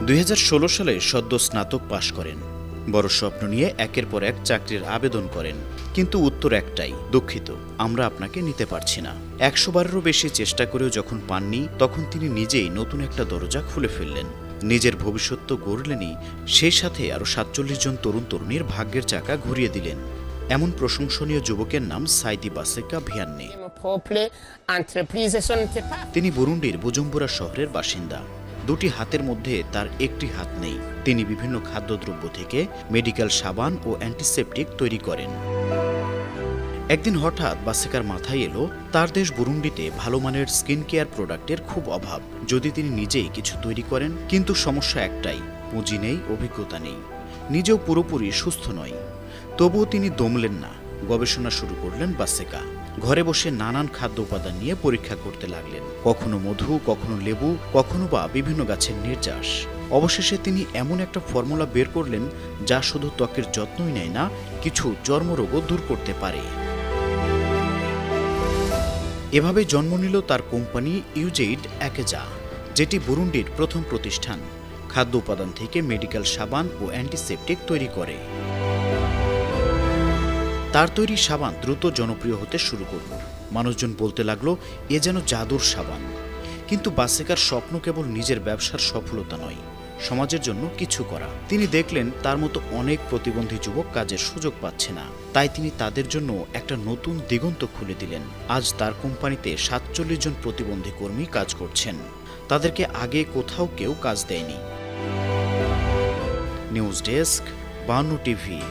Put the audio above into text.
2016 সালে সদ্য স্নাতক পাশ করেন। বড় স্বপ্ন নিয়ে একের পর এক চাকরির আবেদন করেন, কিন্তু উত্তর একটাই, দুঃখিত, আমরা আপনাকে নিতে পারছি না। 100 বারেরও বেশি চেষ্টা করেও যখন পাননি, তখন তিনি নিজেই নতুন একটা দরজা খুলে ফেললেন। নিজের ভবিষ্যৎ তো গড়লেনই, সেই সাথে আরও 47 জন তরুণ তরুণীর ভাগ্যের চাকা ঘুরিয়ে দিলেন। এমন প্রশংসনীয় যুবকের নাম সাইদি বাসেকা ভিয়ান্নে। তিনি বুরুন্ডির বুজুম্বুরা শহরের বাসিন্দা। দুটি হাতের মধ্যে তার একটি হাত নেই। তিনি বিভিন্ন খাদ্যদ্রব্য থেকে মেডিকেল সাবান ও অ্যান্টিসেপটিক তৈরি করেন। একদিন হঠাৎ বাসেকার মাথায় এলো, তার দেশ বুরুন্ডিতে ভালো মানের স্কিন কেয়ার প্রোডাক্টের খুব অভাব। যদি তিনি নিজেই কিছু তৈরি করেন, কিন্তু সমস্যা একটাই, পুঁজি নেই, অভিজ্ঞতা নেই, নিজেও পুরোপুরি সুস্থ নয়। তবুও তিনি দমলেন না, গবেষণা শুরু করলেন বাসেকা। ঘরে বসে নানান খাদ্য উপাদান নিয়ে পরীক্ষা করতে লাগলেন, কখনো মধু, কখনো লেবু, কখনো বা বিভিন্ন গাছের নির্যাস। অবশেষে তিনি এমন একটা ফর্মুলা বের করলেন যা শুধু ত্বকের যত্নই নেয় না, কিছু চর্মরোগও দূর করতে পারে। এভাবে জন্ম নিল তার কোম্পানি ইউজেইড অ্যাকেজা, যেটি বুরুন্ডির প্রথম প্রতিষ্ঠান খাদ্য উপাদান থেকে মেডিকেল সাবান ও অ্যান্টিসেপটিক তৈরি করে। তার তৈরি সাবান দ্রুত জনপ্রিয় হতে শুরু করল। মানুষজন বলতে লাগলো, এ যেন জাদুর সাবান। কিন্তু বাসেকার স্বপ্ন কেবল নিজের ব্যবসার সফলতা নয়, সমাজের জন্য কিছু করা। তিনি দেখলেন তার মতো অনেক প্রতিবন্ধী যুবক কাজের সুযোগ পাচ্ছে না, তাই তিনি তাদের জন্য একটা নতুন দিগন্ত খুলে দিলেন। আজ তার কোম্পানিতে 47 জন প্রতিবন্ধী কর্মী কাজ করছেন। তাদেরকে আগে কোথাও কেউ কাজ দেয়নি। News desk, 52 TV.